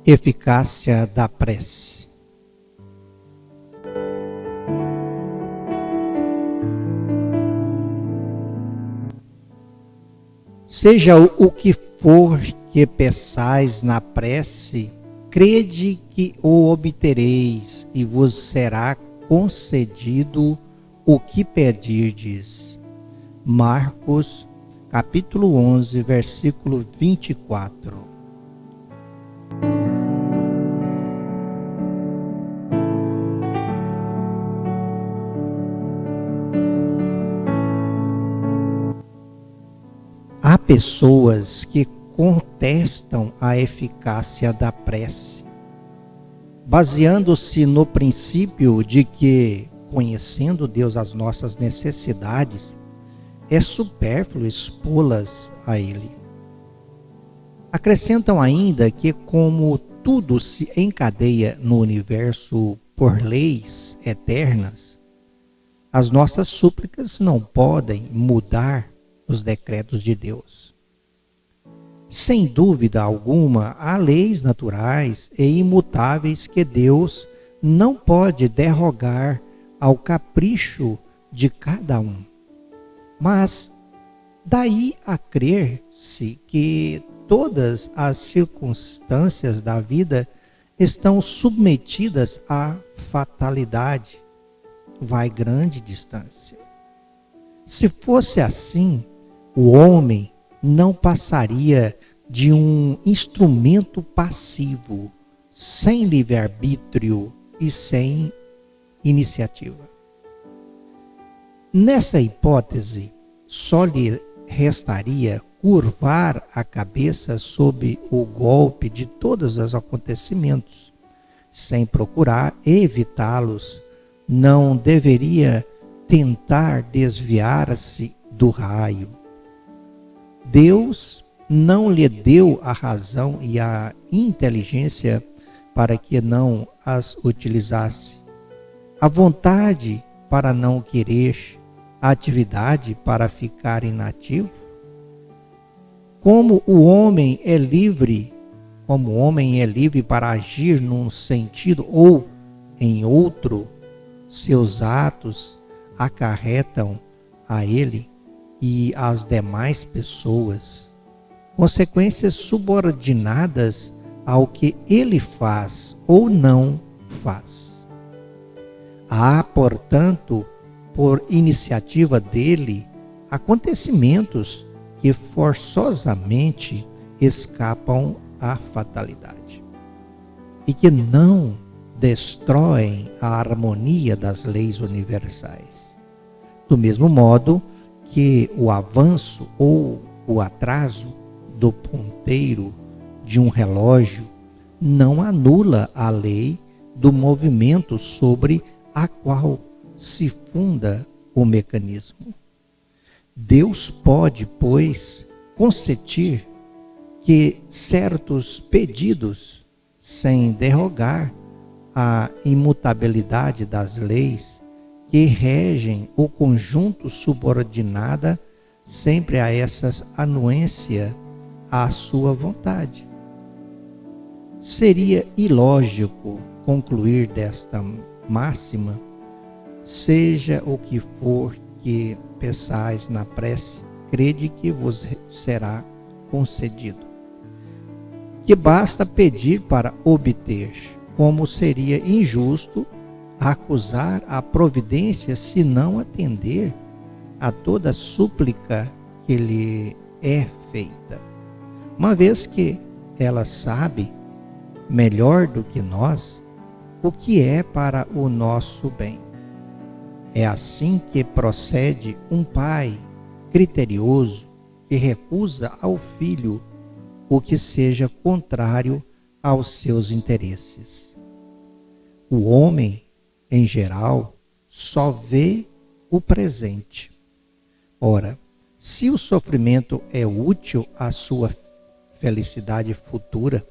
Eficácia da prece. Seja o que for que peçais na prece, crede que o obtereis e vos será concedido o que pedirdes. Marcos, capítulo 11, versículo 24. Há pessoas que contestam a eficácia da prece, baseando-se no princípio de que, conhecendo Deus as nossas necessidades, é supérfluo expô-las a Ele. Acrescentam ainda que, como tudo se encadeia no universo por leis eternas, as nossas súplicas não podem mudar os decretos de Deus. Sem dúvida alguma, há leis naturais e imutáveis que Deus não pode derrogar ao capricho de cada um. Mas daí a crer-se que todas as circunstâncias da vida estão submetidas à fatalidade, vai grande distância. Se fosse assim, o homem não passaria de um instrumento passivo, sem livre-arbítrio e sem iniciativa. Nessa hipótese, só lhe restaria curvar a cabeça sob o golpe de todos os acontecimentos, sem procurar evitá-los. Não deveria tentar desviar-se do raio. Deus não lhe deu a razão e a inteligência para que não as utilizasse, a vontade para não querer, a atividade para ficar inativo. Como o homem é livre para agir num sentido ou em outro, seus atos acarretam a ele e às demais pessoas consequências subordinadas ao que ele faz ou não faz. Há, portanto, por iniciativa dele, acontecimentos que forçosamente escapam à fatalidade e que não destroem a harmonia das leis universais. Do mesmo modo que o avanço ou o atraso do ponteiro de um relógio não anula a lei do movimento sobre a qual se funda o mecanismo. Deus pode, pois, consentir que certos pedidos, sem derrogar a imutabilidade das leis que regem o conjunto subordinada sempre a essa anuência à sua vontade. Seria ilógico concluir desta máxima: seja o que for que peçais na prece, crede que vos será concedido. Que basta pedir para obter, como seria injusto acusar a providência se não atender a toda súplica que lhe é feita, uma vez que ela sabe melhor do que nós o que é para o nosso bem. É assim que procede um pai criterioso que recusa ao filho o que seja contrário aos seus interesses. O homem, em geral, só vê o presente. Ora, se o sofrimento é útil à sua felicidade futura,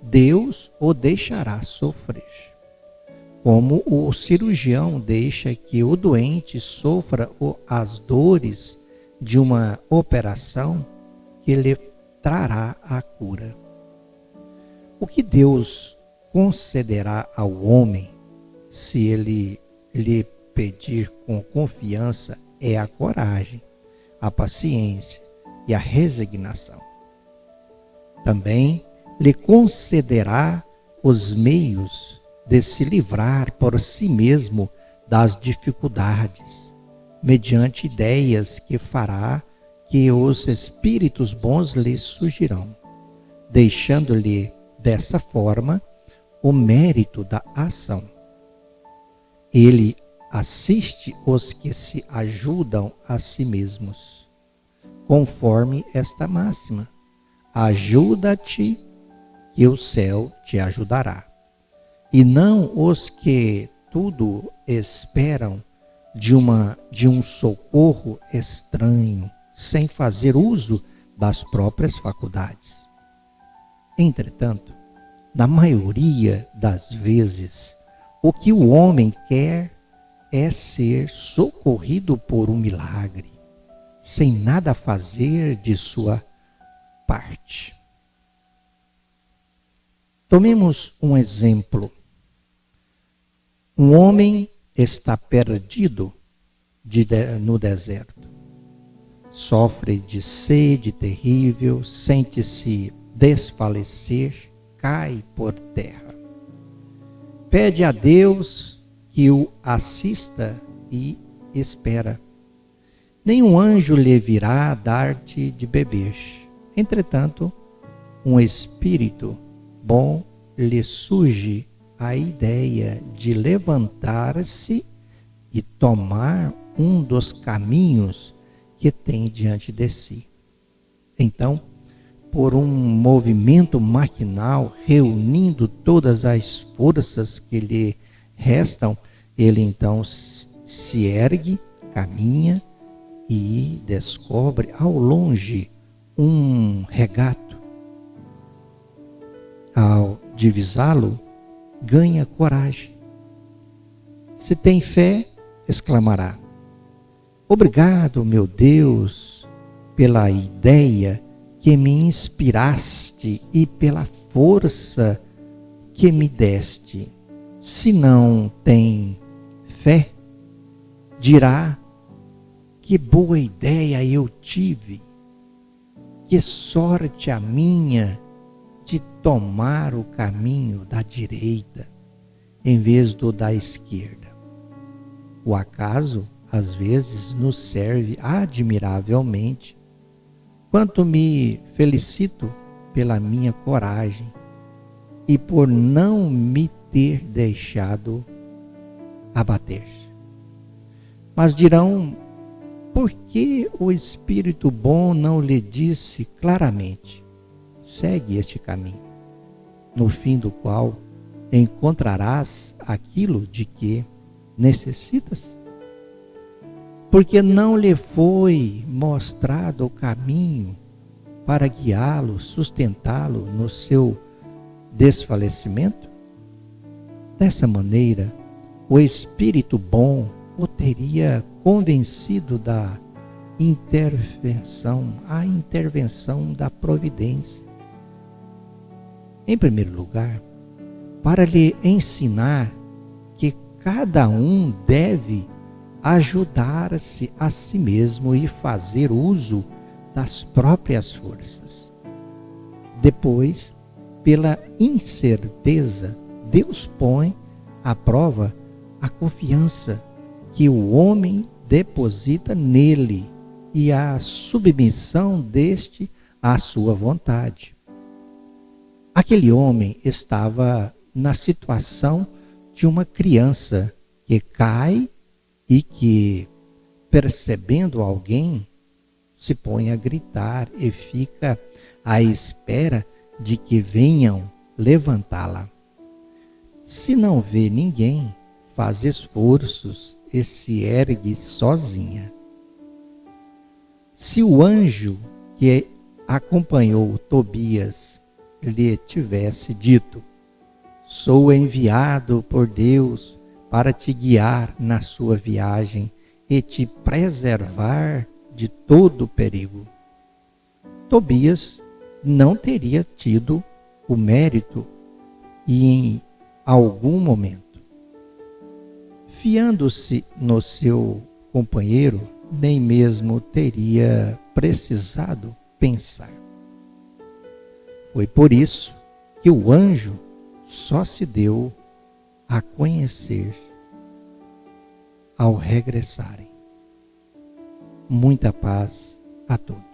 Deus o deixará sofrer. Como o cirurgião deixa que o doente sofra as dores de uma operação que lhe trará a cura. O que Deus concederá ao homem, se ele lhe pedir com confiança, é a coragem, a paciência e a resignação. Também lhe concederá os meios de se livrar por si mesmo das dificuldades, mediante ideias que fará que os espíritos bons lhe surgirão, deixando-lhe dessa forma o mérito da ação. Ele assiste os que se ajudam a si mesmos, conforme esta máxima: ajuda-te, que o céu te ajudará. E não os que tudo esperam de um socorro estranho, sem fazer uso das próprias faculdades. Entretanto, na maioria das vezes, o que o homem quer é ser socorrido por um milagre, sem nada fazer de sua parte. Tomemos um exemplo. Um homem está perdido no deserto. Sofre de sede terrível, sente-se desfalecer, cai por terra. Pede a Deus que o assista e espera. Nenhum anjo lhe virá dar-te de beber. Entretanto, um espírito bom lhe surge a ideia de levantar-se e tomar um dos caminhos que tem diante de si. Então, por um movimento maquinal, reunindo todas as forças que lhe restam, ele então se ergue, caminha e descobre ao longe um regato. Ao divisá-lo, ganha coragem. Se tem fé, exclamará: obrigado, meu Deus, pela ideia que me inspiraste e pela força que me deste. Se não tem fé, dirá: que boa ideia eu tive, que sorte a minha de tomar o caminho da direita em vez do da esquerda. O acaso, às vezes, nos serve admiravelmente. Quanto me felicito pela minha coragem e por não me ter deixado abater. Mas dirão: por que o Espírito bom não lhe disse claramente: segue este caminho, no fim do qual encontrarás aquilo de que necessitas? Porque não lhe foi mostrado o caminho para guiá-lo, sustentá-lo no seu desfalecimento? Dessa maneira, o Espírito bom o teria convencido da intervenção da providência. Em primeiro lugar, para lhe ensinar que cada um deve ajudar-se a si mesmo e fazer uso das próprias forças. Depois, pela incerteza, Deus põe à prova a confiança que o homem deposita nele e a submissão deste à sua vontade. Aquele homem estava na situação de uma criança que cai e que, percebendo alguém, se põe a gritar e fica à espera de que venham levantá-la. Se não vê ninguém, faz esforços e se ergue sozinha. Se o anjo que acompanhou Tobias lhe tivesse dito: sou enviado por Deus para te guiar na sua viagem e te preservar de todo perigo, Tobias não teria tido o mérito e em algum momento, fiando-se no seu companheiro, nem mesmo teria precisado pensar. Foi por isso que o anjo só se deu a conhecer ao regressarem. Muita paz a todos.